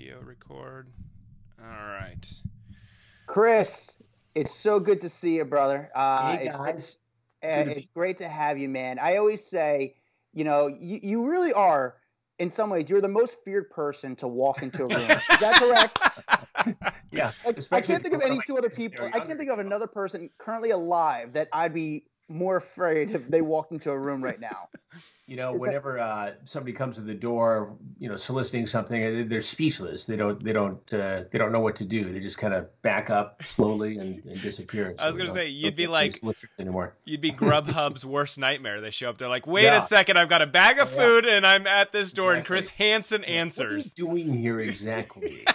Video record. All right. Chris, it's so good to see you, brother. Hey, guys. It's great to have you, man. I always say, you really are, in some ways, you're the most feared person to walk into a room. Is that correct? Yeah. I can't think of any two other people. I can't think of another person currently alive that I'd be more afraid if they walked into a room right now. Whenever somebody comes to the door, soliciting something, they're speechless. They don't know what to do. They just kind of back up slowly and disappear. I was going to say, you'd be like, anymore. You'd be Grubhub's worst nightmare. They show up, they're like, wait a second, I've got a bag of food and I'm at this door, and Chris Hansen answers. What are you doing here exactly?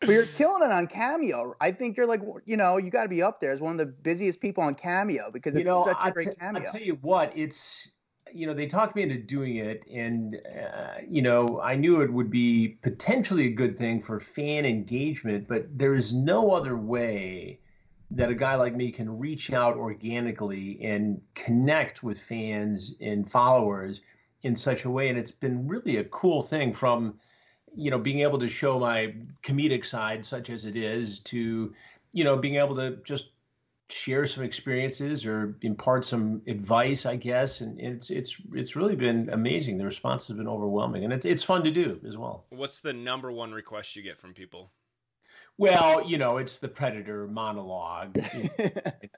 But you're killing it on Cameo. I think you're like, you got to be up there as one of the busiest people on Cameo because it's such a great cameo. I'll tell you what, it's, they talked me into doing it, and, I knew it would be potentially a good thing for fan engagement, but there is no other way that a guy like me can reach out organically and connect with fans and followers in such a way. And it's been really a cool thing from, being able to show my comedic side, such as it is, to, being able to just share some experiences or impart some advice, I guess. And it's really been amazing. The response has been overwhelming, and it's fun to do as well. What's the number one request you get from people? Well, it's the Predator Monologue.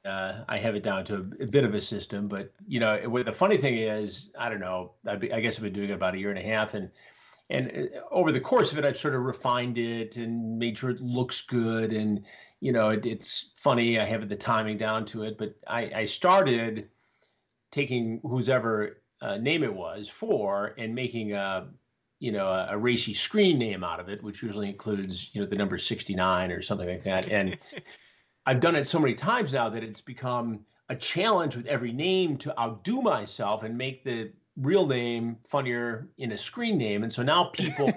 I have it down to a bit of a system, but, the funny thing is, I don't know, I guess I've been doing it about a year and a half, and over the course of it, I've sort of refined it and made sure it looks good. And, it's funny. I have the timing down to it. But I started taking whosever name it was for and making a racy screen name out of it, which usually includes, the number 69 or something like that. And I've done it so many times now that it's become a challenge with every name to outdo myself and make the real name funnier in a screen name. And so now people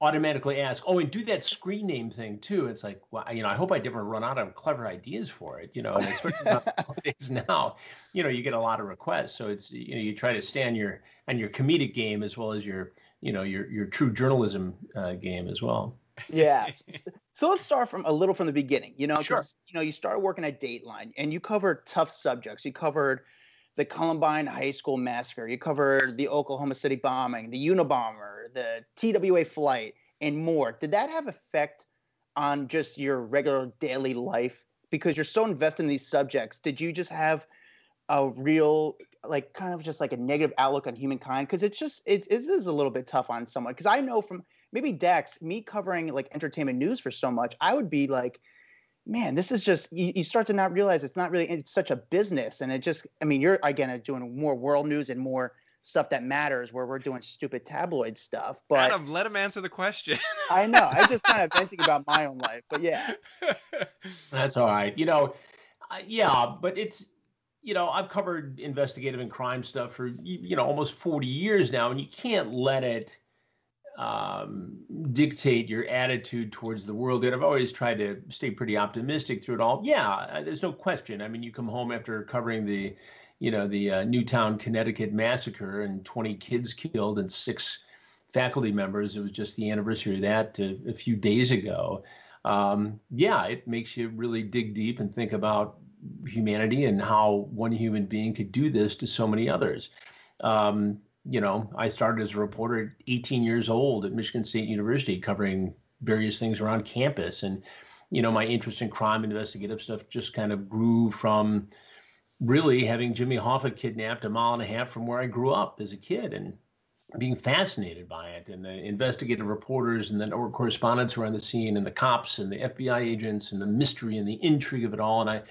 automatically ask, oh, and do that screen name thing too. It's like, well, I hope I never run out of clever ideas for it, and especially nowadays now, you get a lot of requests. So it's, you try to stay on your comedic game as well as your true journalism game as well. Yeah. So let's start from the beginning, Sure. You started working at Dateline and you covered tough subjects. You covered the Columbine High School massacre. You covered the Oklahoma City bombing, the Unabomber, the TWA flight, and more. Did that have effect on just your regular daily life? Because you're so invested in these subjects, did you just have a real, kind of just like a negative outlook on humankind? Because it is a little bit tough on someone. Because I know from maybe Dex, me covering entertainment news for so much, I would be like, man, this is just, you start to not realize it's such a business. And it just, you're, again, doing more world news and more stuff that matters where we're doing stupid tabloid stuff. But Adam, let him answer the question. I know. I just kind of venting about my own life, but yeah. That's all right. Yeah, but it's, I've covered investigative and crime stuff for, almost 40 years now, and you can't let it dictate your attitude towards the world. And I've always tried to stay pretty optimistic through it all. Yeah, there's no question. You come home after covering the Newtown, Connecticut massacre and 20 kids killed and 6 faculty members. It was just the anniversary of that a few days ago. Yeah, it makes you really dig deep and think about humanity and how one human being could do this to so many others. I started as a reporter at 18 years old at Michigan State University covering various things around campus. And, my interest in crime investigative stuff just kind of grew from really having Jimmy Hoffa kidnapped a mile and a half from where I grew up as a kid and being fascinated by it, and the investigative reporters and the correspondents who were on the scene and the cops and the FBI agents and the mystery and the intrigue of it all. And I,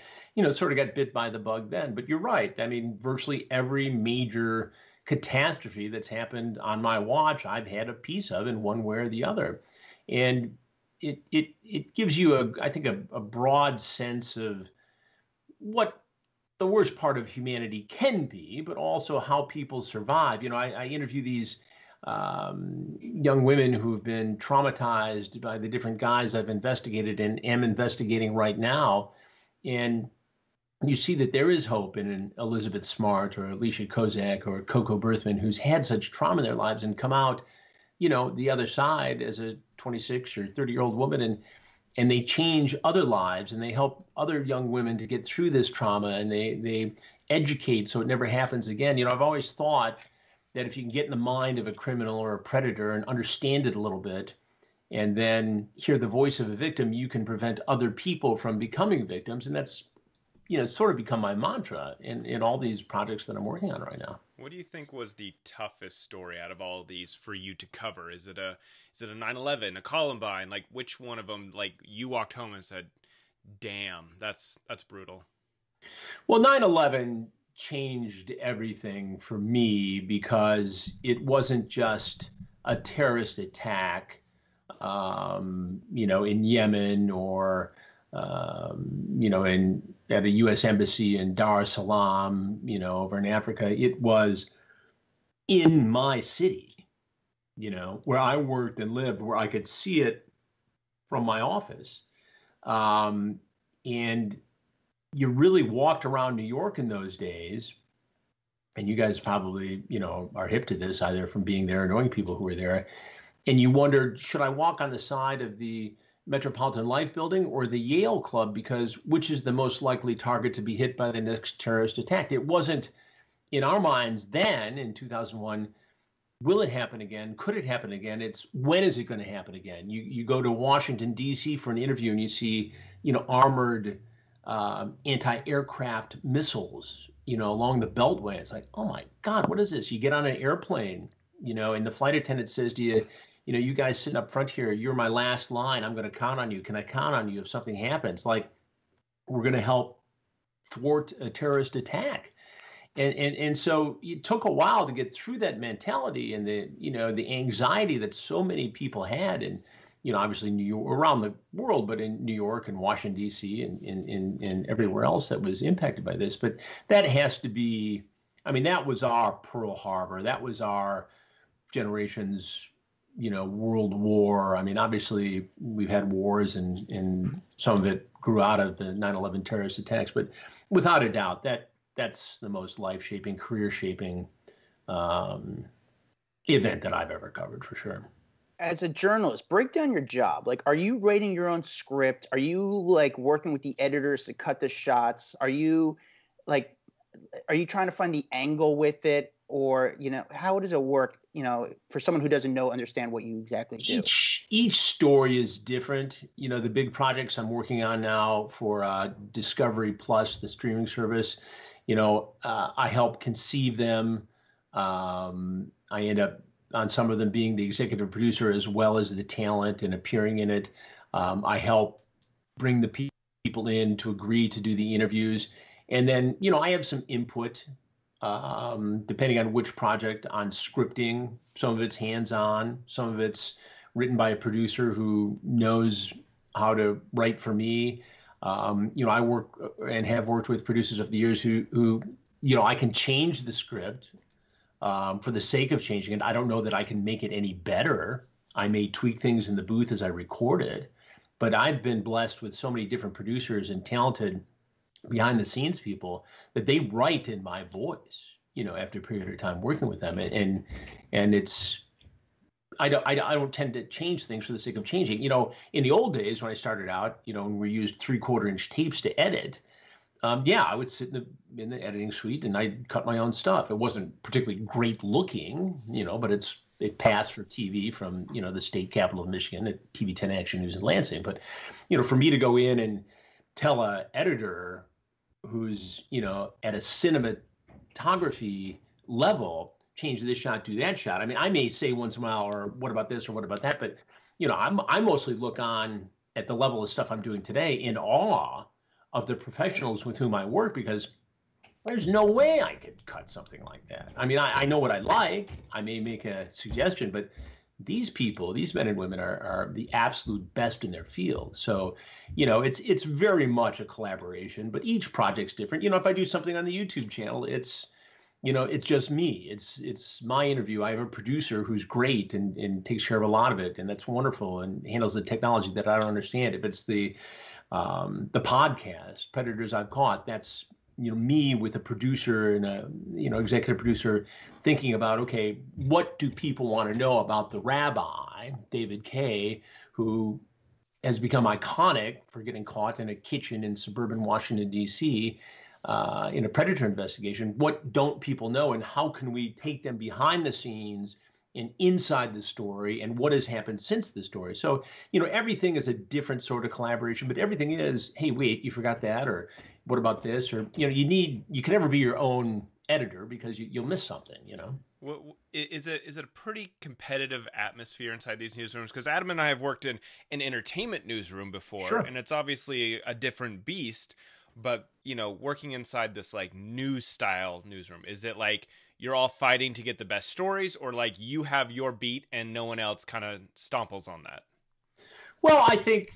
sort of got bit by the bug then. But you're right. Virtually every major catastrophe that's happened on my watch, I've had a piece of in one way or the other. And it gives you I think a broad sense of what the worst part of humanity can be, but also how people survive. I interview these young women who have been traumatized by the different guys I've investigated and am investigating right now. And you see that there is hope in an Elizabeth Smart or Alicia Kozak or Coco Berthman who's had such trauma in their lives and come out the other side as a 26 or 30-year-old woman, and they change other lives, and they help other young women to get through this trauma, and they educate so it never happens again. I've always thought that if you can get in the mind of a criminal or a predator and understand it a little bit, and then hear the voice of a victim, you can prevent other people from becoming victims. And that's, sort of become my mantra in all these projects that I'm working on right now. What do you think was the toughest story out of all of these for you to cover? Is it a 9/11, a Columbine? Like, which one of them, like, you walked home and said, damn, that's brutal? Well, 9/11 changed everything for me, because it wasn't just a terrorist attack, in Yemen, or, at a U.S. embassy in Dar es Salaam, over in Africa. It was in my city, where I worked and lived, where I could see it from my office. And you really walked around New York in those days, and you guys probably, are hip to this, either from being there or knowing people who were there. And you wondered, should I walk on the side of the Metropolitan Life Building or the Yale Club, because which is the most likely target to be hit by the next terrorist attack? It wasn't in our minds then, in 2001, will it happen again? Could it happen again? It's, when is it going to happen again? You go to Washington, D.C. for an interview, and you see, armored anti-aircraft missiles, along the Beltway. It's like, oh my God, what is this? You get on an airplane, and the flight attendant says to you, you guys sitting up front here, you're my last line. I'm going to count on you. Can I count on you if something happens? Like, we're going to help thwart a terrorist attack. And so it took a while to get through that mentality and the anxiety that so many people had. And, obviously New York, around the world, but in New York and Washington, D.C. and everywhere else that was impacted by this. But that has to be, that was our Pearl Harbor. That was our generation's, World War. Obviously we've had wars, and some of it grew out of the 9/11 terrorist attacks, but without a doubt, that's the most life-shaping, career-shaping event that I've ever covered, for sure. As a journalist, break down your job. Like, are you writing your own script? Are you like working with the editors to cut the shots? Are you trying to find the angle with it? Or, how does it work, for someone who doesn't understand what you exactly do? Each story is different. The big projects I'm working on now for Discovery Plus, the streaming service, I help conceive them. I end up on some of them being the executive producer as well as the talent and appearing in it. I help bring the people in to agree to do the interviews. And then, I have some input, depending on which project, on scripting. Some of it's hands-on, some of it's written by a producer who knows how to write for me. I work and have worked with producers over the years who I can change the script for the sake of changing it. I don't know that I can make it any better. I may tweak things in the booth as I record it, but I've been blessed with so many different producers and talented behind the scenes people that they write in my voice, after a period of time working with them. And it's, I don't tend to change things for the sake of changing. In the old days when I started out, when we used 3/4-inch tapes to edit, I would sit in the editing suite and I'd cut my own stuff. It wasn't particularly great looking, but it passed for TV from, the state capital of Michigan at TV 10 Action News in Lansing. But, for me to go in and tell an editor who's, at a cinematography level, change this shot, do that shot. I may say once in a while, or what about this or what about that? But, I mostly look on at the level of stuff I'm doing today in awe of the professionals with whom I work, because there's no way I could cut something like that. I know what I like. I may make a suggestion, but these people, these men and women are the absolute best in their field. So, it's very much a collaboration, but each project's different. If I do something on the YouTube channel, it's just me. It's my interview. I have a producer who's great and takes care of a lot of it, and that's wonderful, and handles the technology that I don't understand. If it's the podcast, Predators I've Caught, that's me with a producer and a, executive producer thinking about, okay, what do people want to know about the rabbi, David Kay, who has become iconic for getting caught in a kitchen in suburban Washington, D.C., in a Predator investigation. What don't people know, and how can we take them behind the scenes and inside the story, and what has happened since the story? So, everything is a different sort of collaboration, but everything is, hey, wait, you forgot that, or what about this? Or, you can never be your own editor because you'll miss something, Is it a pretty competitive atmosphere inside these newsrooms? Because Adam and I have worked in an entertainment newsroom before, Sure. and it's obviously a different beast. But, working inside this like news style newsroom, is it like you're all fighting to get the best stories, or like you have your beat and no one else kind of stomples on that? Well, I think,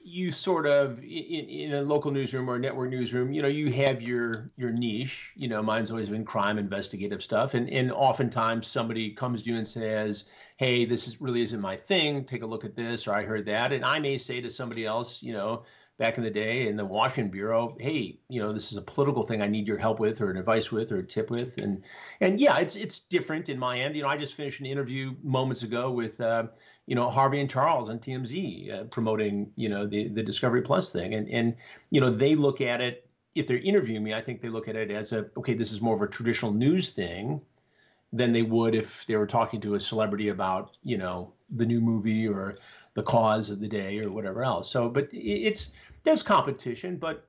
you sort of in a local newsroom or a network newsroom, you have your niche. Mine's always been crime investigative stuff, and oftentimes somebody comes to you and says, hey, really isn't my thing, take a look at this, or I heard that. And I may say to somebody else, back in the day in the Washington Bureau, hey, this is a political thing I need your help with, or an advice with, or a tip with. And yeah, it's different in my end. I just finished an interview moments ago with Harvey and Charles on TMZ, promoting the Discovery Plus thing, and they look at it, if they're interviewing me, I think they look at it as okay, this is more of a traditional news thing than they would if they were talking to a celebrity about the new movie or the cause of the day or whatever else. So, but there's competition, but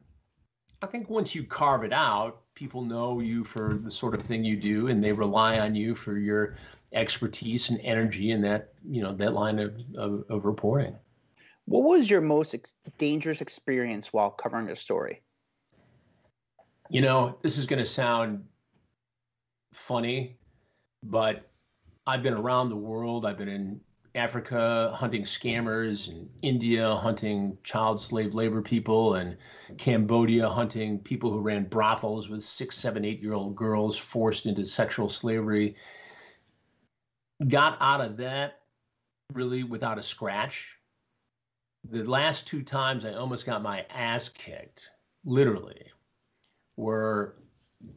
I think once you carve it out, people know you for the sort of thing you do, and they rely on you for your expertise and energy in that, that line of reporting. What was your most dangerous experience while covering a story? This is going to sound funny, but I've been around the world. I've been in Africa hunting scammers, and India hunting child slave labor people, and Cambodia hunting people who ran brothels with 6, 7, 8-year-old girls forced into sexual slavery. Got out of that really without a scratch. The last 2 times I almost got my ass kicked, literally, were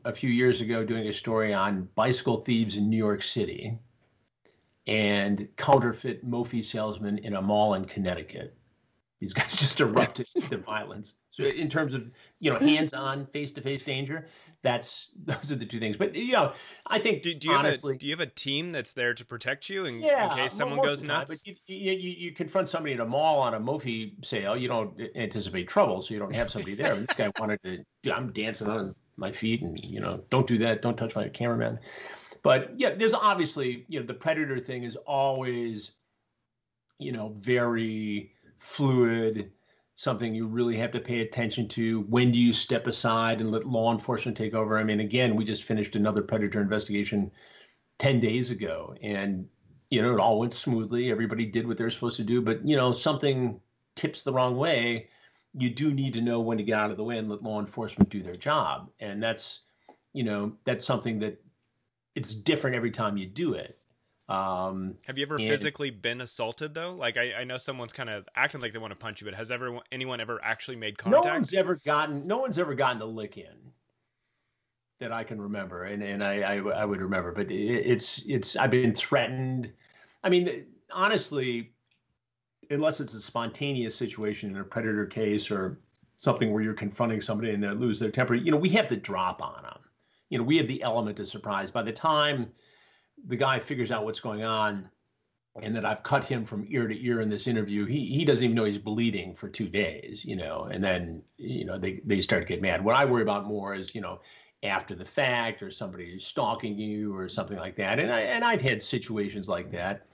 a few years ago doing a story on bicycle thieves in New York City and counterfeit Mophie salesmen in a mall in Connecticut. These guys just erupted into violence. So in terms of, hands-on, face-to-face danger, those are the 2 things. But, I think, do you honestly... do you have a team that's there to protect you in case someone goes nuts? But you confront somebody at a mall on a Mophie sale, you don't anticipate trouble, so you don't have somebody there. And this guy wanted to... I'm dancing on my feet and, don't do that. Don't touch my cameraman. But, yeah, there's obviously, the Predator thing is always, very fluid, something you really have to pay attention to. When do you step aside and let law enforcement take over? I mean, again, we just finished another Predator investigation 10 days ago, and, it all went smoothly. Everybody did what they're supposed to do. But, something tips the wrong way, you do need to know when to get out of the way and let law enforcement do their job. And that's something that it's different every time you do it. Have you ever physically been assaulted though? Like I know someone's kind of acting like they want to punch you, but has anyone ever actually made contact? No one's ever gotten the lick in that I can remember, and I would remember. But it's I've been threatened. I mean, honestly, unless it's a spontaneous situation in a Predator case or something where you're confronting somebody and they lose their temper, we have the drop on them. We have the element of surprise. By the time the guy figures out what's going on and that I've cut him from ear to ear in this interview, he doesn't even know he's bleeding for 2 days, and then, they start to get mad. What I worry about more is, after the fact, or somebody stalking you or something like that. And I've had situations like that,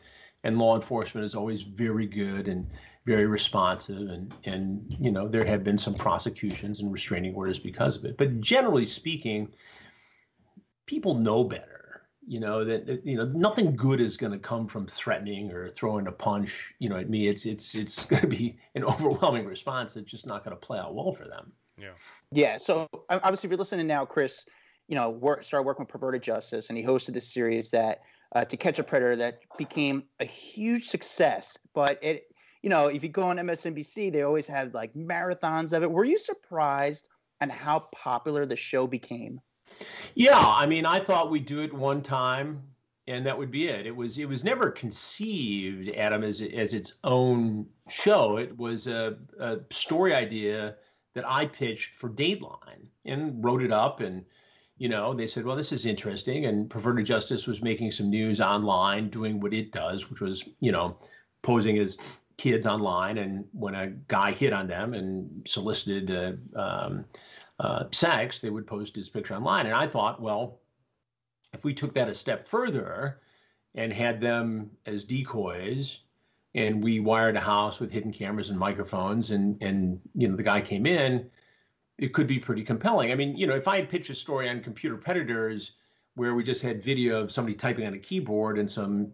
and law enforcement is always very good and very responsive. And there have been some prosecutions and restraining orders because of it. But generally speaking, people know better, that nothing good is going to come from threatening or throwing a punch, at me. It's going to be an overwhelming response that's just not going to play out well for them. Yeah. So obviously, if you're listening now, Chris, started working with Perverted Justice, and he hosted this series that To Catch a Predator that became a huge success. But if you go on MSNBC, they always have like marathons of it. Were you surprised? on how popular the show became? Yeah, I mean, I thought we'd do it one time and that would be it. It was never conceived, Adam, as its own show. It was a story idea that I pitched for Dateline and wrote it up, and they said, well, this is interesting. And Perverted Justice was making some news online, doing what it does, which was, posing as kids online. And when a guy hit on them and solicited sex, they would post his picture online. And I thought, well, if we took that a step further and had them as decoys, and we wired a house with hidden cameras and microphones, and the guy came in, it could be pretty compelling. I mean, if I had pitched a story on computer predators where we just had video of somebody typing on a keyboard and some,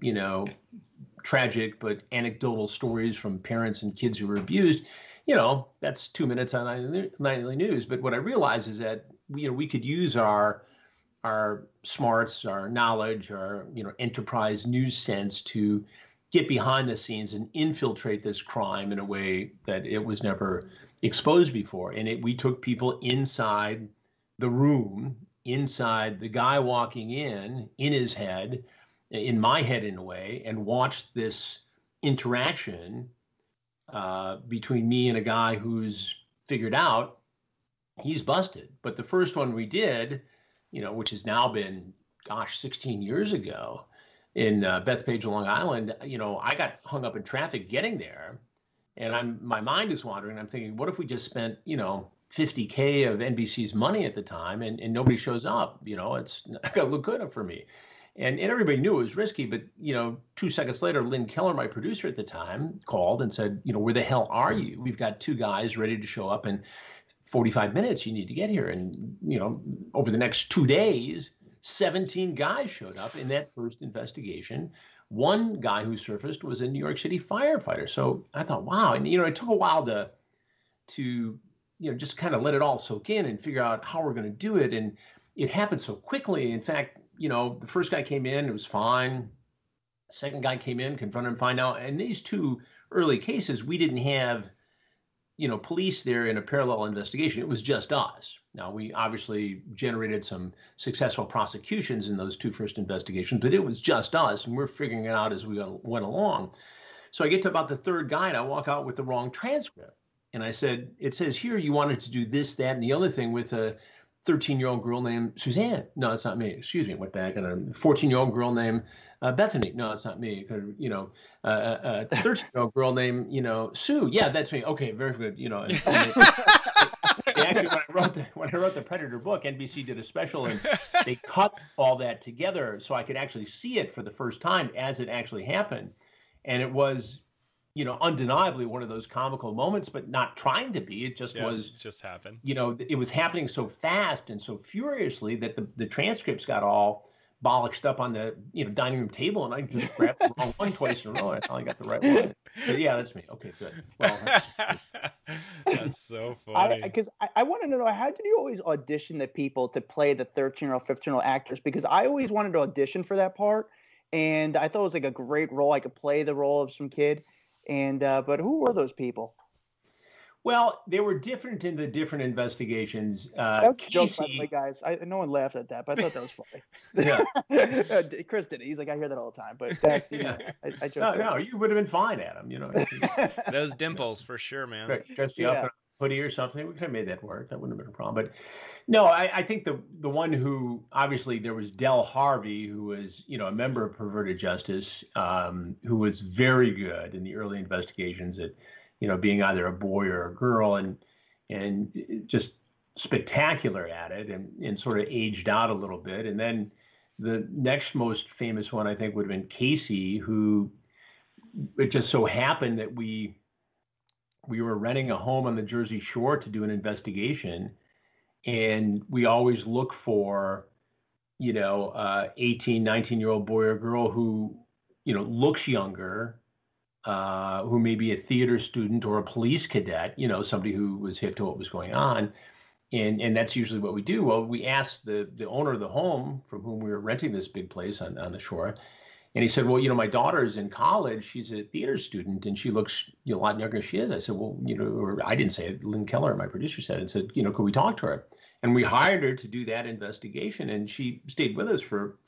tragic but anecdotal stories from parents and kids who were abused, that's 2 minutes on nightly news. But what I realized is that, we could use our smarts, our knowledge, our, enterprise news sense to get behind the scenes and infiltrate this crime in a way that it was never exposed before. And we took people inside the room, inside the guy walking in his head, in my head in a way, and watched this interaction between me and a guy who's figured out he's busted. But the first one we did, which has now been, 16 years ago, in Bethpage, Long Island, I got hung up in traffic getting there, and my mind is wandering. I'm thinking, what if we just spent, $50K of NBC's money at the time, and nobody shows up? It's not going to look good for me. And everybody knew it was risky, but 2 seconds later, Lynn Keller, my producer at the time, called and said, where the hell are you? We've got 2 guys ready to show up in 45 minutes. You need to get here. And over the next 2 days, 17 guys showed up in that first investigation. One guy who surfaced was a New York City firefighter. So I thought, wow. And, it took a while to just kind of let it all soak in and figure out how we're going to do it. And it happened so quickly. In fact, the first guy came in, it was fine. The second guy came in, confronted him, find out. And these 2 early cases, we didn't have, police there in a parallel investigation. It was just us. Now, we obviously generated some successful prosecutions in those 2 first investigations, but it was just us, and we're figuring it out as we went along. So I get to about the 3rd guy, and I walk out with the wrong transcript. And I said, it says here you wanted to do this, that, and the other thing with a 13-year-old girl named Suzanne. No, it's not me. Excuse me. Went back. And a 14-year-old girl named Bethany. No, it's not me. A 13-year-old girl named, Sue. Yeah, that's me. Okay, very good. Actually, when I wrote the Predator book, NBC did a special, and they cut all that together so I could actually see it for the first time as it actually happened. And it was, undeniably one of those comical moments, but not trying to be. It just was. Just happened. It was happening so fast and so furiously that the transcripts got all bollocksed up on the dining room table, and I just grabbed the wrong one twice in a row. I finally got the right one. So yeah, that's me. Okay, good. Well, that's so funny. Because I want to know, how did you always audition the people to play the 13-year-old, 15-year-old actors? Because I always wanted to audition for that part, and I thought it was like a great role. I could play the role of some kid. And but who were those people? Well, they were different in the different investigations. That was a joke, by the way, guys. No one laughed at that, but I thought that was funny. Yeah. Chris did it. He's like, I hear that all the time. But that's, I joked. No, you would have been fine, Adam. Those dimples for sure, man. Dressed you up in a hoodie or something. We could have made that work. That wouldn't have been a problem. But no, I think the one who, obviously there was Del Harvey, who was, a member of Perverted Justice, who was very good in the early investigations at, being either a boy or a girl, and just spectacular at it, and sort of aged out a little bit. And then the next most famous one, I think, would have been Casey, who it just so happened that we were renting a home on the Jersey Shore to do an investigation, and we always look for, 18, 19-year-old boy or girl who, looks younger, who may be a theater student or a police cadet, somebody who was hip to what was going on. And that's usually what we do. Well, we asked the owner of the home from whom we were renting this big place on the shore, And he said, well, my daughter's in college. She's a theater student, and she looks a lot younger than she is. I said, well, or I didn't say it. Lynn Keller, my producer, said, and said, could we talk to her? And we hired her to do that investigation, and she stayed with us for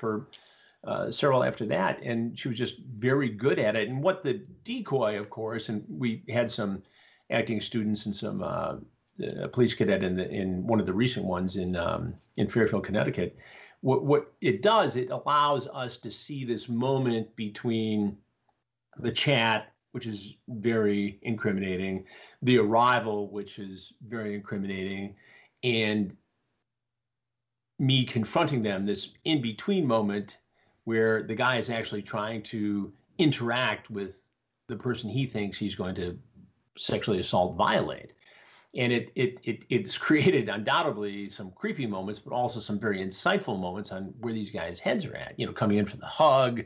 several after that. And she was just very good at it. And what the decoy, of course, and we had some acting students and some a police cadet in one of the recent ones in Fairfield, Connecticut. What it does, it allows us to see this moment between the chat, which is very incriminating, the arrival, which is very incriminating, and me confronting them, this in-between moment where the guy is actually trying to interact with the person he thinks he's going to sexually assault, violate. And it's created undoubtedly some creepy moments, but also some very insightful moments on where these guys' heads are at. Coming in for the hug.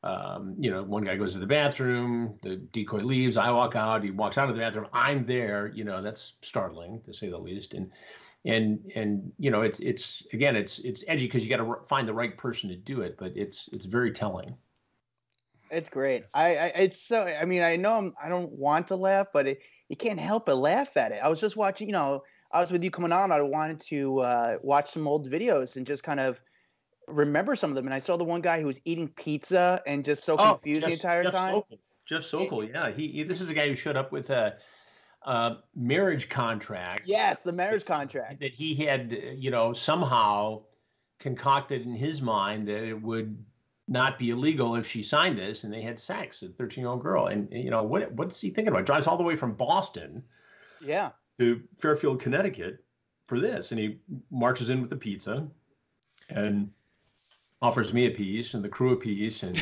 One guy goes to the bathroom, the decoy leaves, I walk out, he walks out of the bathroom, I'm there. That's startling to say the least. And it's again, it's edgy because you got to find the right person to do it, but it's very telling. It's great. It's so. I mean, I know I don't want to laugh, but you can't help but laugh at it. I was just watching. I was with you coming on. I wanted to watch some old videos and just kind of remember some of them. And I saw the one guy who was eating pizza and just so confused the entire time. Jeff Sokol, yeah. He this is a guy who showed up with a marriage contract. Yes, the marriage contract that he had, somehow concocted in his mind that it would not be illegal if she signed this, and they had sex, a 13-year-old girl. And what's he thinking about? Drives all the way from Boston, to Fairfield, Connecticut, for this, and he marches in with the pizza, and offers me a piece and the crew a piece, and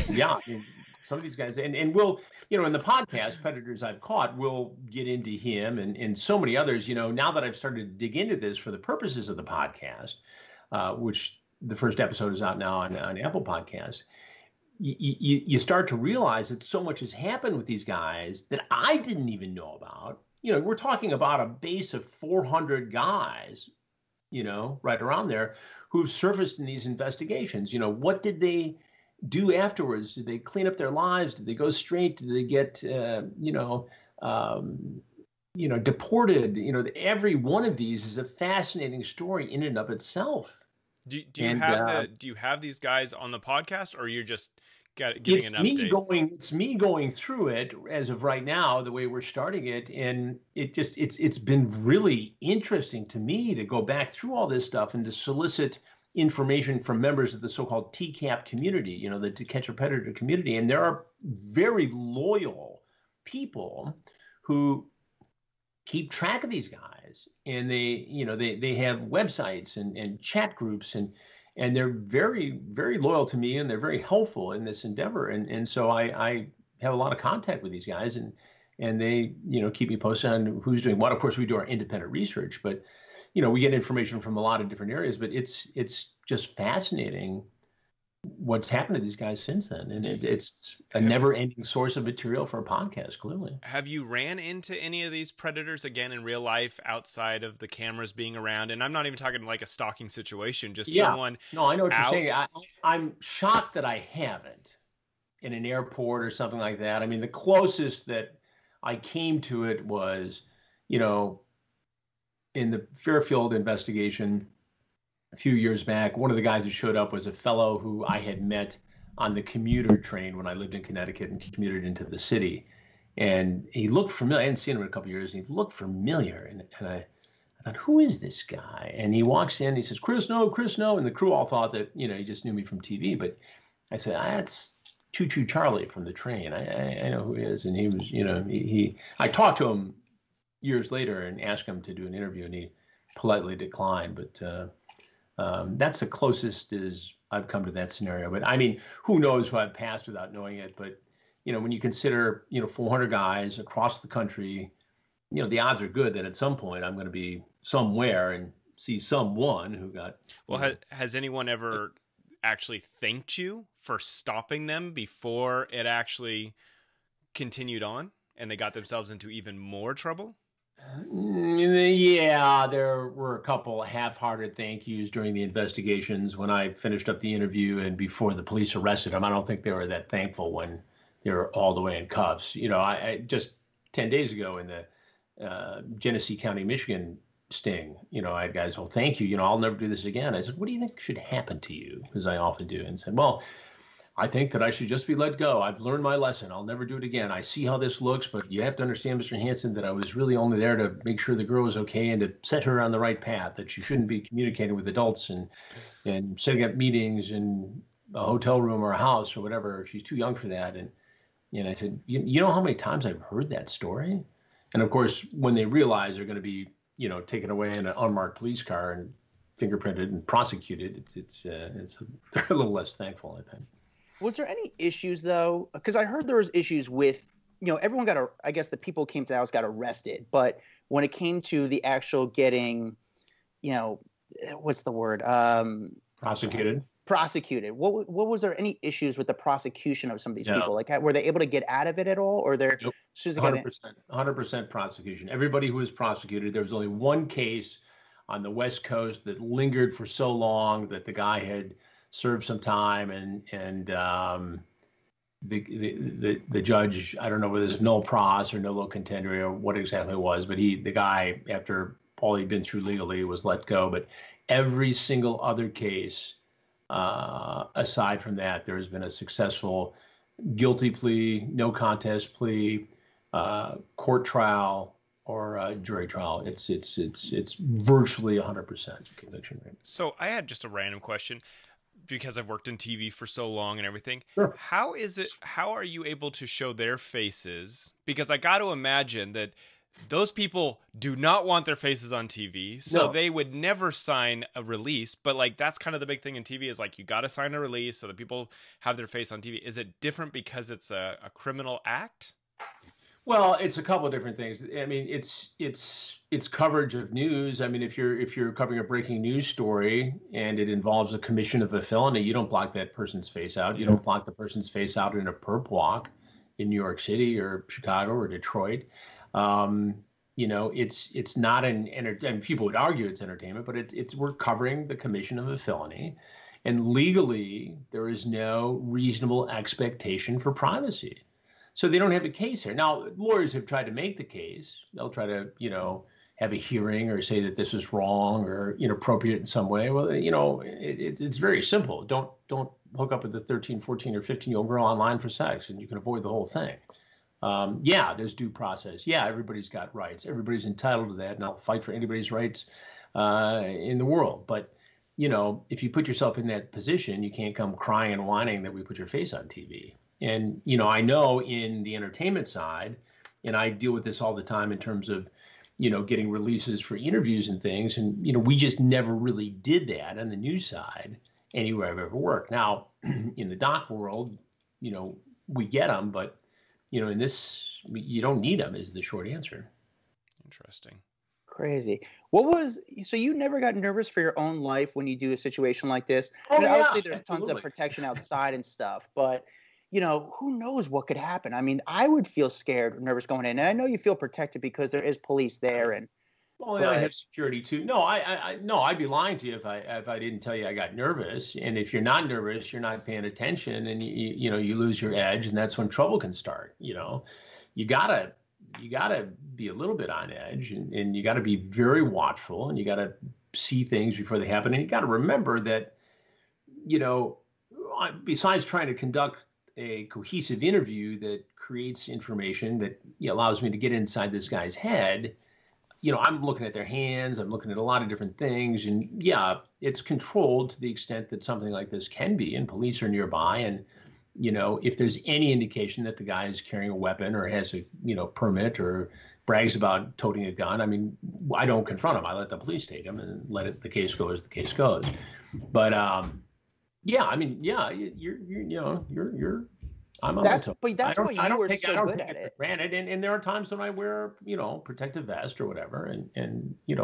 some of these guys, and we'll, in the podcast Predators I've Caught, we'll get into him and so many others. Now that I've started to dig into this for the purposes of the podcast, which the first episode is out now on Apple Podcasts, you start to realize that so much has happened with these guys that I didn't even know about. We're talking about a base of 400 guys, right around there, who've surfaced in these investigations. What did they do afterwards? Did they clean up their lives? Did they go straight? Did they get, deported? Every one of these is a fascinating story in and of itself. Do you have these guys on the podcast, or you're just giving an update? It's me going through it as of right now, the way we're starting it, and it's been really interesting to me to go back through all this stuff and to solicit information from members of the so-called TCAP community, the To Catch a Predator community, and there are very loyal people who keep track of these guys, and they have websites and chat groups, and they're very, very loyal to me, and they're very helpful in this endeavor. And so I have a lot of contact with these guys, and they, keep me posted on who's doing what. Of course, we do our independent research, but, we get information from a lot of different areas, but it's just fascinating what's happened to these guys since then. And it's a never-ending source of material for a podcast, clearly. Have you ran into any of these predators again in real life outside of the cameras being around? And I'm not even talking like a stalking situation, just someone. No, I know what you're saying. I'm shocked that I haven't in an airport or something like that. I mean, the closest that I came to it was, in the Fairfield investigation a few years back. One of the guys who showed up was a fellow who I had met on the commuter train when I lived in Connecticut and commuted into the city. And he looked familiar. I hadn't seen him in a couple of years. And he looked familiar. And I thought, who is this guy? And he walks in, he says, Chris, no. And the crew all thought that, he just knew me from TV. But I said, that's Choo Choo Charlie from the train. I know who he is. And he was, I talked to him years later and asked him to do an interview, and he politely declined. But that's the closest as I've come to that scenario. But I mean, who knows who I've passed without knowing it. But, when you consider, 400 guys across the country, the odds are good that at some point I'm going to be somewhere and see someone who got. Well, has anyone ever actually thanked you for stopping them before it actually continued on and they got themselves into even more trouble? Yeah, there were a couple half-hearted thank yous during the investigations when I finished up the interview and before the police arrested him. I don't think they were that thankful when they were all the way in cuffs. I just 10 days ago in the Genesee County, Michigan sting, I had guys, well, thank you. I'll never do this again. I said, what do you think should happen to you? As I often do, and said, well, I think that I should just be let go. I've learned my lesson. I'll never do it again. I see how this looks, but you have to understand, Mr. Hansen, that I was really only there to make sure the girl was okay and to set her on the right path, that she shouldn't be communicating with adults and setting up meetings in a hotel room or a house or whatever. She's too young for that. And I said, you know how many times I've heard that story? And of course, when they realize they're going to be, taken away in an unmarked police car and fingerprinted and prosecuted, they're a little less thankful, I think. Was there any issues though? Because I heard there was issues with, everyone I guess the people who came to the house got arrested, but when it came to the actual getting, what's the word? Prosecuted. What was there any issues with the prosecution of some of these No. people? Like, were they able to get out of it at all, or they're Nope. as soon as they got in? 100% prosecution. Everybody who was prosecuted, there was only one case on the West Coast that lingered for so long that the guy had served some time, and the judge, I don't know whether it's null pros or nolo contendere or what exactly it was, but the guy, after all he'd been through legally, was let go. But every single other case, aside from that, there has been a successful guilty plea, no contest plea, court trial, or jury trial. It's virtually 100% conviction rate. So I had just a random question, because I've worked in TV for so long and everything. Sure. How are you able to show their faces? Because I got to imagine that those people do not want their faces on TV, so No. they would never sign a release. But like, that's kind of the big thing in TV, is like, you got to sign a release so that people have their face on TV. Is it different because it's a criminal act? Well, it's a couple of different things. I mean, it's coverage of news. I mean, if you're covering a breaking news story and it involves the commission of a felony, you don't block that person's face out. You don't block the person's face out in a perp walk in New York City or Chicago or Detroit. It's not an entertainment. People would argue it's entertainment, but we're covering the commission of a felony, and legally there is no reasonable expectation for privacy. So they don't have a case here. Now, lawyers have tried to make the case. They'll try to, have a hearing or say that this was wrong or inappropriate in some way. Well, it's very simple. Don't hook up with a 13, 14, or 15-year-old girl online for sex, and you can avoid the whole thing. Yeah, there's due process. Yeah, everybody's got rights. Everybody's entitled to that, and I'll fight for anybody's rights in the world. But, if you put yourself in that position, you can't come crying and whining that we put your face on TV. And, I know in the entertainment side, and I deal with this all the time in terms of, getting releases for interviews and things. And, we just never really did that on the news side anywhere I've ever worked. Now, in the doc world, we get them, but, in this, you don't need them is the short answer. Interesting. Crazy. So you never got nervous for your own life when you do a situation like this? Oh, yeah, obviously there's absolutely. tons of protection outside and stuff, but who knows what could happen? I mean, I would feel scared, nervous going in, and I know you feel protected because there is police there. And well, I have security too. No, I'd be lying to you if I didn't tell you I got nervous. And if you're not nervous, you're not paying attention, and you lose your edge, and that's when trouble can start. You gotta be a little bit on edge, and you gotta be very watchful, and you gotta see things before they happen, and you gotta remember that, besides trying to conduct a cohesive interview that creates information that allows me to get inside this guy's head, I'm looking at their hands, I'm looking at a lot of different things, and yeah, it's controlled to the extent that something like this can be, and police are nearby, and if there's any indication that the guy is carrying a weapon or has a permit or brags about toting a gun, I mean, I don't confront him. I let the police take him and the case go as the case goes. But yeah, I mean, yeah, I'm on that's why you were so good at it. Granted, and there are times when I wear, protective vest or whatever, and a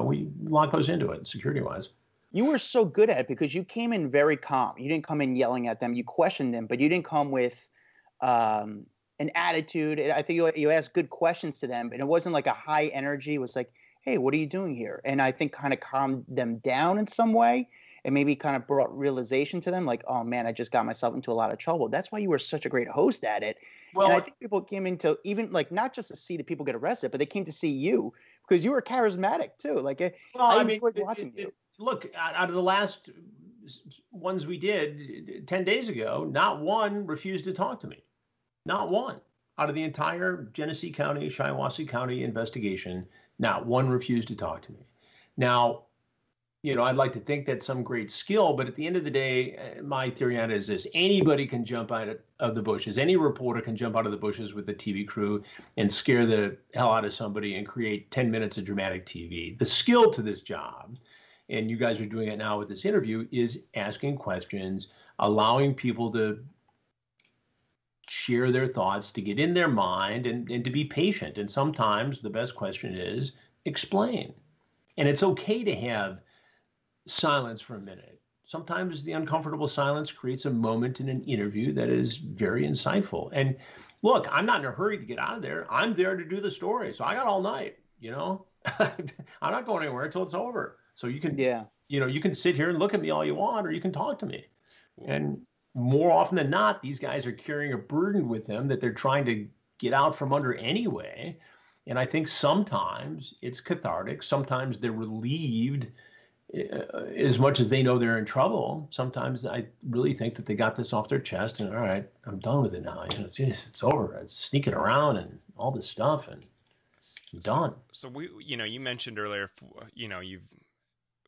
lot goes into it, security-wise. You were so good at it because you came in very calm. You didn't come in yelling at them. You questioned them, but you didn't come with an attitude. And I think you asked good questions to them, and it wasn't like a high energy. It was like, hey, what are you doing here? And I think kind of calmed them down in some way, and maybe kind of brought realization to them, like, oh man, I just got myself into a lot of trouble. That's why you were such a great host at it. Well, and I think people came into even like not just to see the people get arrested, but they came to see you because you were charismatic too. Like, I enjoyed watching you. Look, out of the last ones we did 10 days ago, not one refused to talk to me. Not one. Out of the entire Genesee County, Shiawassee County investigation, not one refused to talk to me. Now, you know, I'd like to think that's some great skill, but at the end of the day, my theory on it is this: anybody can jump out of the bushes. Any reporter can jump out of the bushes with the TV crew and scare the hell out of somebody and create 10 minutes of dramatic TV. The skill to this job, and you guys are doing it now with this interview, is asking questions, allowing people to share their thoughts, to get in their mind, and to be patient. And sometimes the best question is, explain. And it's okay to have silence for a minute. Sometimes the uncomfortable silence creates a moment in an interview that is very insightful. And look, I'm not in a hurry to get out of there. I'm there to do the story. So I got all night, you know. I'm not going anywhere until it's over. So you can, you know, you can sit here and look at me all you want, or you can talk to me. And more often than not, these guys are carrying a burden with them that they're trying to get out from under anyway. And I think sometimes it's cathartic. Sometimes they're relieved as much as they know they're in trouble. Sometimes I really think that they got this off their chest and, all right, I'm done with it now. You know, it's over. It's sneaking around and all this stuff, and I'm done. So you know, you mentioned earlier, you know,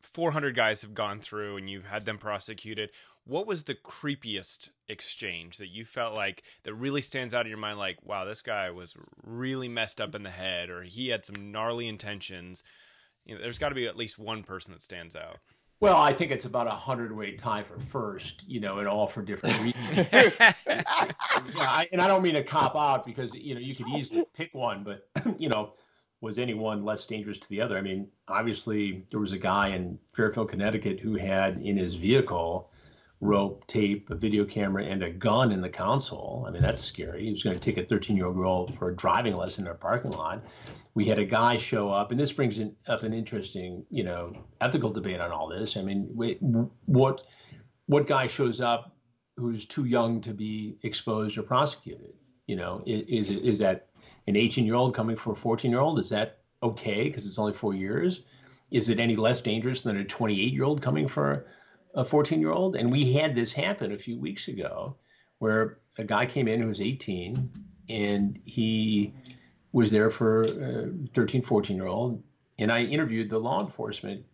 400 guys have gone through and you've had them prosecuted. What was the creepiest exchange that you felt like that really stands out in your mind? Like, wow, this guy was really messed up in the head, or he had some gnarly intentions. You know, there's got to be at least one person that stands out. Well, I think it's about a 100-weight tie for first, you know, and all for different reasons. Yeah, and I don't mean to cop out, because, you know, you could easily pick one, but, you know, was any one less dangerous to the other? I mean, obviously, there was a guy in Fairfield, Connecticut, who had in his vehicle rope, tape, a video camera, and a gun in the console. I mean, that's scary. He was going to take a 13-year-old girl for a driving lesson in a parking lot. We had a guy show up, and this brings up an interesting, you know, ethical debate on all this. I mean, what guy shows up who's too young to be exposed or prosecuted? You know, is that an 18-year-old coming for a 14-year-old? Is that okay because it's only 4 years? Is it any less dangerous than a 28-year-old coming for a 14-year-old? And we had this happen a few weeks ago where a guy came in who was 18, and he was there for a 13, 14-year-old. And I interviewed the law enforcement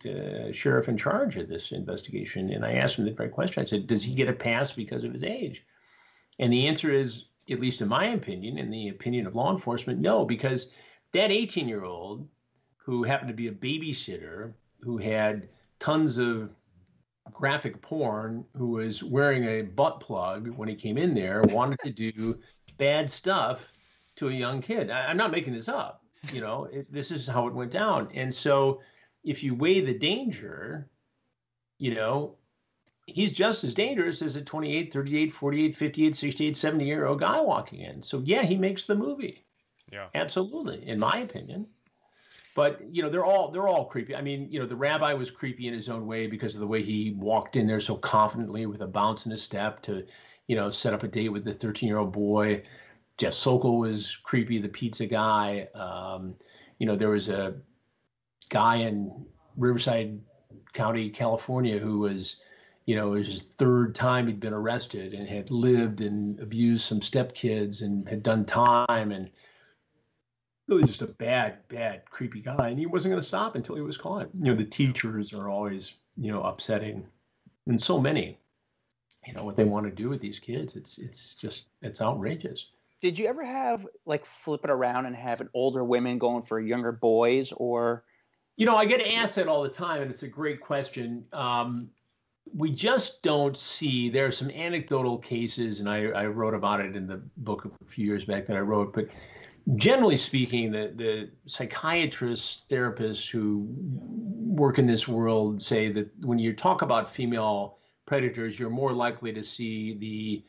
sheriff in charge of this investigation. And I asked him the very question. I said, does he get a pass because of his age? And the answer is, at least in my opinion, in the opinion of law enforcement, no, because that 18-year-old who happened to be a babysitter, who had tons of graphic porn, who was wearing a butt plug when he came in there, wanted to do bad stuff to a young kid. I'm not making this up. You know, this is how it went down. And so if you weigh the danger, you know, he's just as dangerous as a 28, 38, 48, 58, 68, 70-year-old guy walking in. So yeah, he makes the movie. Yeah, absolutely, in my opinion. But, you know, they're all creepy. I mean, you know, the rabbi was creepy in his own way because of the way he walked in there so confidently with a bounce in his step to, you know, set up a date with the 13-year-old boy. Jeff Sokol was creepy, the pizza guy. You know, there was a guy in Riverside County, California, who was, you know, it was his third time he'd been arrested and had lived and abused some stepkids and had done time, and really just a bad, creepy guy. And he wasn't going to stop until he was caught. You know, the teachers are always, you know, upsetting. And so many, you know, what they want to do with these kids, it's outrageous. Did you ever have, like, flip it around and have older women going for younger boys, or? You know, I get asked that all the time, and it's a great question. We just don't see, there are some anecdotal cases, and I wrote about it in the book a few years back that I wrote, but generally speaking, the psychiatrists, therapists who work in this world say that when you talk about female predators, you're more likely to see the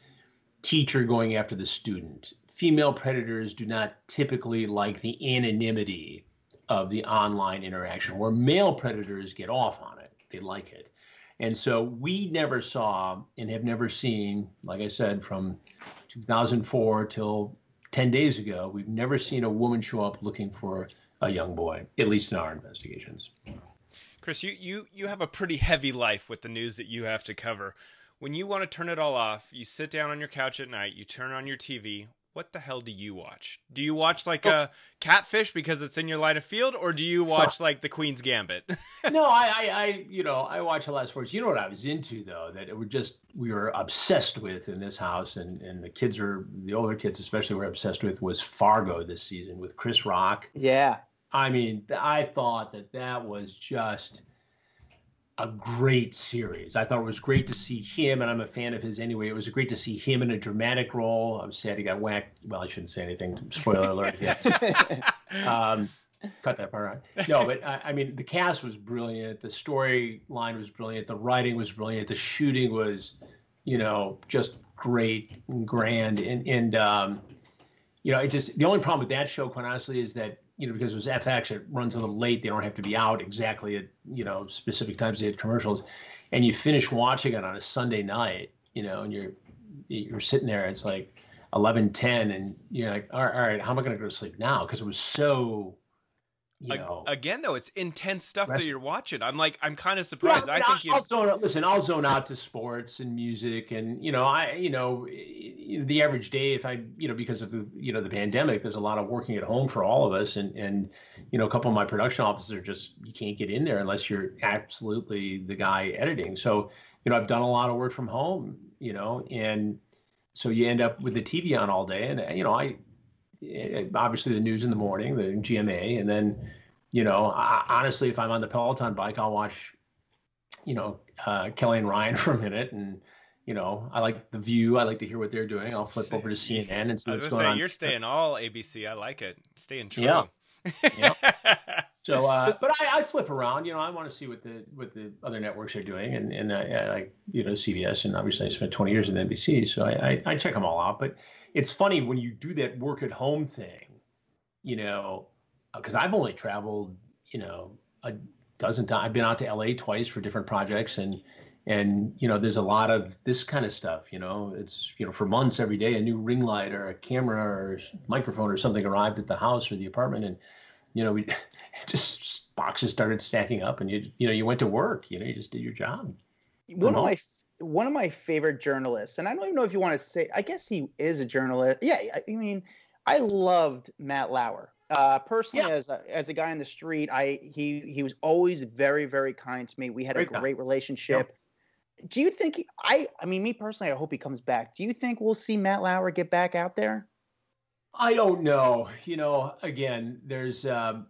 teacher going after the student. Female predators do not typically like the anonymity of the online interaction, where male predators get off on it. They like it. And so we never saw and have never seen, like I said, from 2004 till 10 days ago, we've never seen a woman show up looking for a young boy, at least in our investigations. Chris, you have a pretty heavy life with the news that you have to cover. When you want to turn it all off, you sit down on your couch at night, you turn on your TV. What the hell do you watch? Do you watch like a Catfish because it's in your line of field, or do you watch like the Queen's Gambit? No, I watch a lot of sports. You know what I was into though, that we were obsessed with in this house, and the older kids especially were obsessed with, was Fargo this season with Chris Rock. Yeah. I mean, I thought that was just a great series. I thought it was great to see him, and I'm a fan of his anyway. It was great to see him in a dramatic role. I was sad he got whacked. Well, I shouldn't say anything. Spoiler alert. Yes. Cut that part out. No, but I mean, the cast was brilliant. The storyline was brilliant. The writing was brilliant. The shooting was, just great and grand. And the only problem with that show, quite honestly, is that, because it was FX, it runs a little late. They don't have to be out exactly at, specific times. They had commercials, and you finish watching it on a Sunday night, and you're sitting there, it's like 11:10, and you're like, all right, how am I going to go to sleep now? Because it was so, again, though, it's intense stuff that you're watching. I'm kind of surprised. Yeah, I'll zone out to sports and music, and the average day, if I, because of the pandemic, there's a lot of working at home for all of us, and a couple of my production offices are just, you can't get in there unless you're absolutely the guy editing. So I've done a lot of work from home, and so you end up with the TV on all day, and obviously the news in the morning, the GMA, and then, honestly, if I'm on the Peloton bike, I'll watch, Kelly and Ryan for a minute, and I like The View. I like to hear what they're doing. I'll flip over to CNN and see what's going on. You're staying all ABC. I like it. Staying true. Yeah. So, but I flip around. I want to see what the other networks are doing, and I like CBS, and obviously I spent 20 years at NBC, so I check them all out. But it's funny when you do that work at home thing, because I've only traveled a dozen times. I've been out to LA twice for different projects, and there's a lot of this kind of stuff. It's for months every day a new ring light or a camera or microphone or something arrived at the house or the apartment, and we just boxes started stacking up, and you went to work. You just did your job. One of my favorite journalists, and I don't even know if you want to say, I guess he is a journalist. Yeah, I mean, I loved Matt Lauer. Personally, yeah. as a guy on the street, he was always very, very kind to me. We had a great relationship. Yep. Do you think I mean, me personally, I hope he comes back. Do you think we'll see Matt Lauer get back out there? I don't know. Again, there's I'm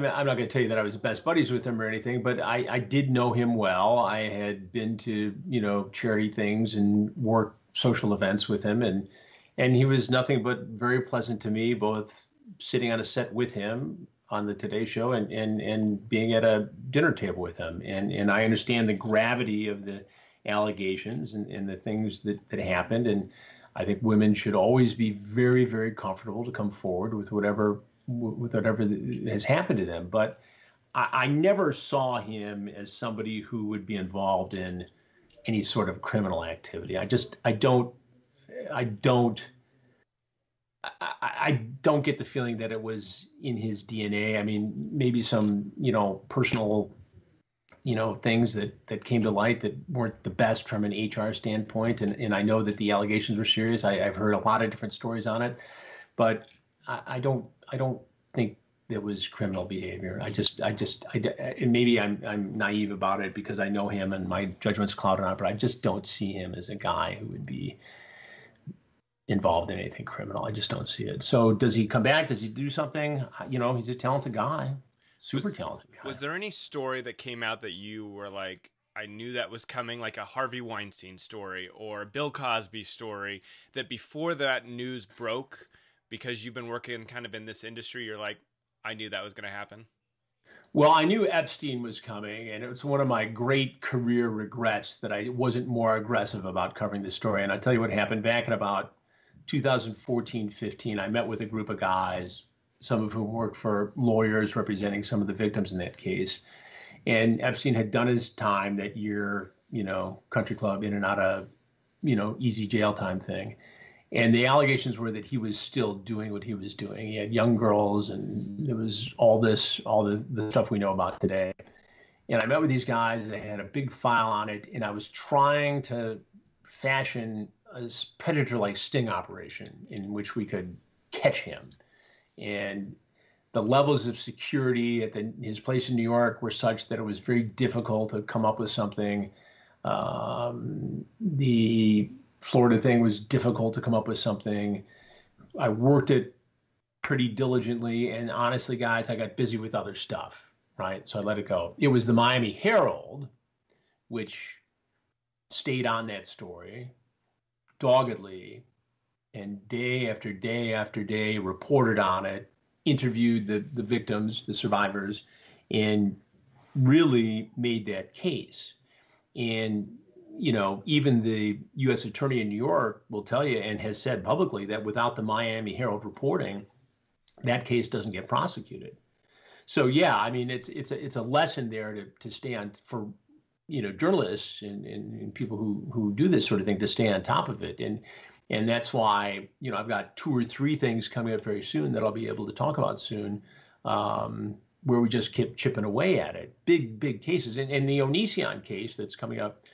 not going to tell you that I was best buddies with him or anything, but I did know him well. I had been to, charity things and work social events with him, and he was nothing but very pleasant to me, both sitting on a set with him on the Today Show and being at a dinner table with him. And I understand the gravity of the allegations and the things that happened. And I think women should always be very, very comfortable to come forward with whatever has happened to them. But I never saw him as somebody who would be involved in any sort of criminal activity. I don't get the feeling that it was in his DNA. I mean, maybe some, personal, things that came to light that weren't the best from an HR standpoint. And I know that the allegations were serious. I've heard a lot of different stories on it, but I don't think there was criminal behavior. And maybe I'm naive about it because I know him and my judgment's clouded on it, but I just don't see him as a guy who would be involved in anything criminal. I just don't see it. So does he come back? Does he do something? He's a talented guy. Super talented guy. Was there any story that came out that you were like, I knew that was coming, like a Harvey Weinstein story or a Bill Cosby story, that before that news broke, because you've been working kind of in this industry, you're like, I knew that was going to happen? Well, I knew Epstein was coming, and it was one of my great career regrets that I wasn't more aggressive about covering this story. And I'll tell you what happened back in about 2014, 15. I met with a group of guys, some of whom worked for lawyers representing some of the victims in that case. And Epstein had done his time that year, country club, in and out of, easy jail time thing. And the allegations were that he was still doing what he was doing. He had young girls, and there was all the stuff we know about today. And I met with these guys. They had a big file on it, and I was trying to fashion a Predator-like sting operation in which we could catch him. And the levels of security at his place in New York were such that it was very difficult to come up with something. The Florida thing was difficult to come up with something. I worked it pretty diligently, and honestly, guys, I got busy with other stuff, right? So I let it go. It was the Miami Herald, which stayed on that story doggedly, and day after day after day reported on it, interviewed the victims, the survivors, and really made that case. And even the U.S. Attorney in New York will tell you, and has said publicly, that without the Miami Herald reporting, that case doesn't get prosecuted. So yeah, I mean, it's a lesson there to stay on for journalists and people who do this sort of thing, to stay on top of it. And that's why I've got 2 or 3 things coming up very soon that I'll be able to talk about soon, where we just keep chipping away at it. Big cases, and the Onision case that's coming up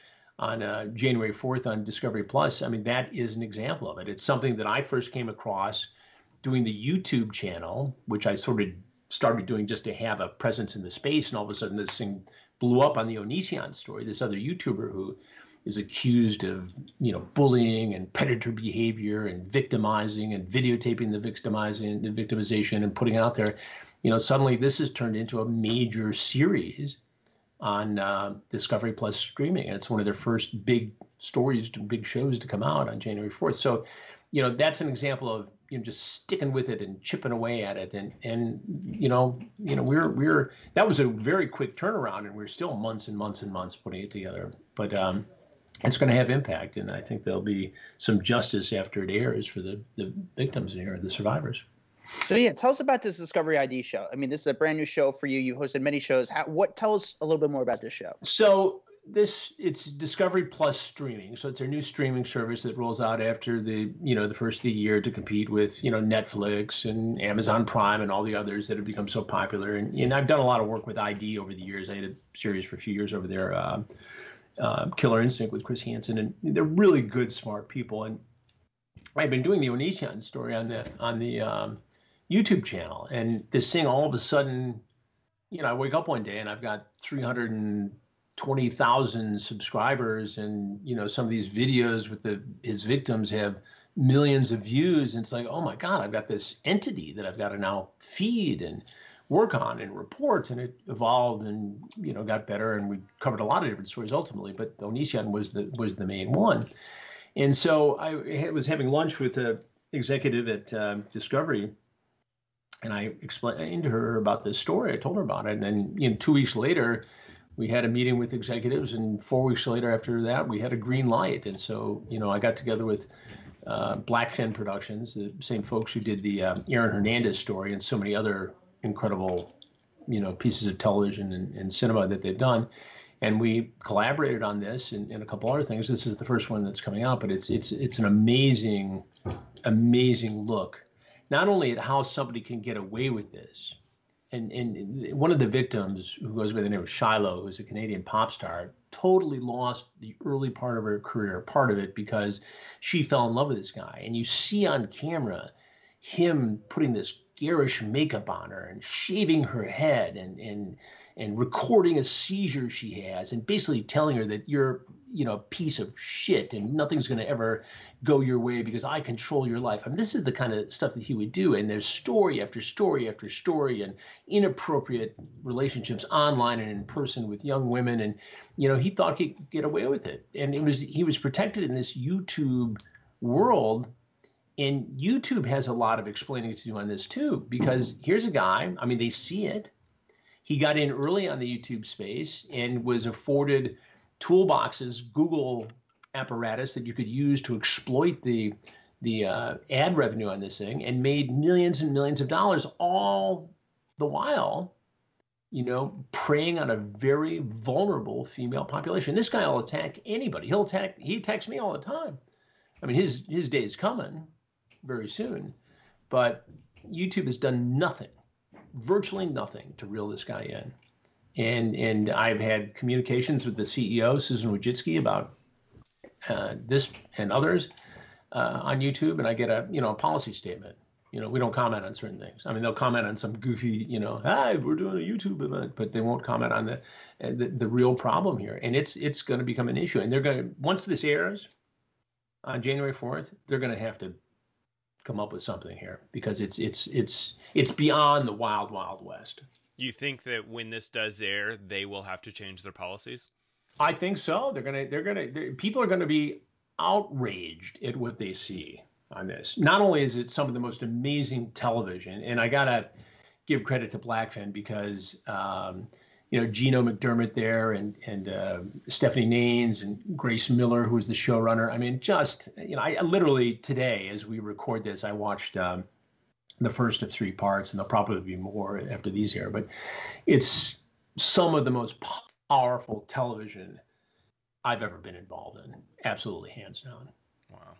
on January 4th on Discovery Plus. I mean, that is an example of it. It's something that I first came across doing the YouTube channel, which I sort of started doing just to have a presence in the space. And all of a sudden this thing blew up on the Onision story, this other YouTuber who is accused of, bullying and predator behavior and victimizing and videotaping the victimization and putting it out there. Suddenly this has turned into a major series on Discovery Plus streaming. And it's one of their first big stories, big shows to come out on January 4th. So, that's an example of just sticking with it and chipping away at it. And we're that was a very quick turnaround, and we're still months and months and months putting it together. But it's going to have impact, and I think there'll be some justice after it airs for the victims here, the survivors. So yeah, tell us about this Discovery ID show. I mean, this is a brand new show for you. You've hosted many shows. Tell us a little bit more about this show. So it's Discovery Plus streaming. So it's our new streaming service that rolls out after the first of the year to compete with, Netflix and Amazon Prime and all the others that have become so popular. And I've done a lot of work with ID over the years. I had a series for a few years over there, Killer Instinct with Chris Hansen, and they're really good, smart people. And I've been doing the Onision story on the YouTube channel, and this thing all of a sudden, I wake up one day and I've got 320,000 subscribers, and some of these videos with his victims have millions of views, and it's like, oh my God, I've got this entity that I've got to now feed and work on and report. And it evolved and got better, and we covered a lot of different stories ultimately, but Onision was the main one. And so I was having lunch with the executive at Discovery, and I explained to her about this story. I told her about it. And then 2 weeks later, we had a meeting with executives. And 4 weeks later after that, we had a green light. And so, I got together with Blackfin Productions, the same folks who did the Aaron Hernandez story and so many other incredible, pieces of television and cinema that they've done. And we collaborated on this and a couple other things. This is the first one that's coming out, but it's an amazing look, not only at how somebody can get away with this. And one of the victims, who goes by the name of Shiloh, who's a Canadian pop star, totally lost the early part of her career, part of it because she fell in love with this guy. And you see on camera him putting this garish makeup on her and shaving her head and recording a seizure she has and basically telling her that you're a piece of shit and nothing's going to ever go your way because I control your life. I mean, this is the kind of stuff that he would do. And there's story after story after story and inappropriate relationships online and in person with young women. And, he thought he could get away with it. And he was protected in this YouTube world. And YouTube has a lot of explaining to do on this too, because here's a guy, I mean, they see it. He got in early on the YouTube space and was afforded toolboxes, Google apparatus that you could use to exploit the ad revenue on this thing, and made millions and millions of dollars, all the while, preying on a very vulnerable female population. This guy will attack anybody. He attacks me all the time. I mean, his day is coming very soon, but YouTube has done nothing, virtually nothing, to reel this guy in. And I've had communications with the CEO, Susan Wojcicki, about this and others on YouTube, and I get a policy statement. We don't comment on certain things. I mean, they'll comment on some goofy, hi, we're doing a YouTube event, but they won't comment on the real problem here. And it's going to become an issue. And they're going to, once this airs on January 4th, they're going to have to come up with something here, because it's beyond the wild, wild west. You think that when this does air, they will have to change their policies? I think so. People are going to be outraged at what they see on this. Not only is it some of the most amazing television, and I gotta give credit to Blackfin, because Gino McDermott there, and Stephanie Naines and Grace Miller, who was the showrunner. I mean, just I literally today, as we record this, I watched the first of 3 parts, and there'll probably be more after these air. But it's some of the most powerful television I've ever been involved in. Absolutely, hands down. Wow.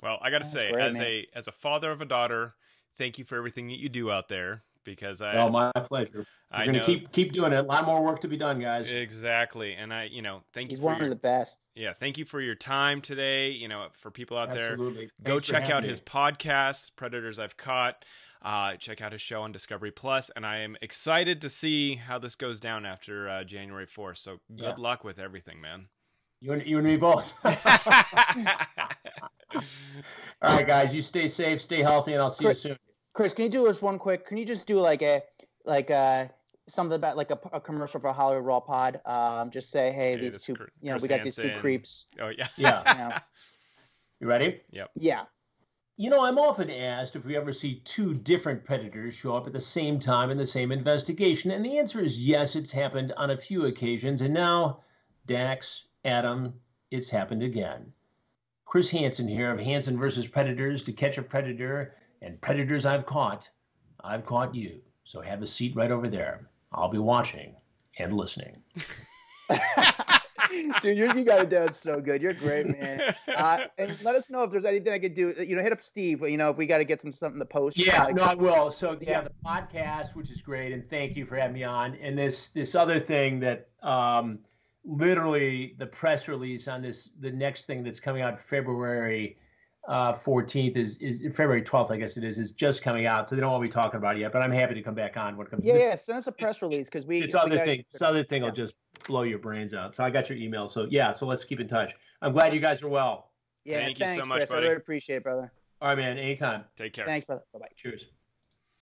Well, I got to say, great, as a father of a daughter, thank you for everything that you do out there, because my pleasure. We're going to keep doing it. A lot more work to be done, guys. Exactly. And thank you. He's one of the best. Yeah. Thank you for your time today. For people out there, go Thanks check out his podcast, Predators I've Caught. Check out his show on Discovery Plus, and I am excited to see how this goes down after January 4th. So good luck with everything, man. You and me both. All right, guys, you stay safe, stay healthy, and I'll see you soon. Chris, can you do us one quick? Can you just do something about a commercial for Hollywood Raw Pod? Just say, hey, these two, we got these 2 creeps. Oh yeah. Yeah. You ready? Yep. Yeah. I'm often asked if we ever see 2 different predators show up at the same time in the same investigation, and the answer is yes. It's happened on a few occasions, and now, Dax, Adam, it's happened again. Chris Hansen here of Hansen versus Predators, To Catch a Predator, and Predators I've Caught you. So have a seat right over there. I'll be watching and listening. Dude, you got it down so good. You're great, man. And let us know if there's anything I could do. Hit up Steve. If we got to get something to post. Yeah, I will. So the podcast, which is great, and thank you for having me on. And this other thing that literally the press release on the next thing that's coming out February 14th is February 12th, I guess it is just coming out. So they don't want me talking about it yet, but I'm happy to come back on when it comes. Yeah, send us a press release, because this other thing will just blow your brains out. So I got your email. So so let's keep in touch. I'm glad you guys are well. Yeah, thanks you so much, Chris. buddy. I really appreciate it, brother. All right, man. Anytime. Take care. Thanks, brother. Bye-bye. Cheers.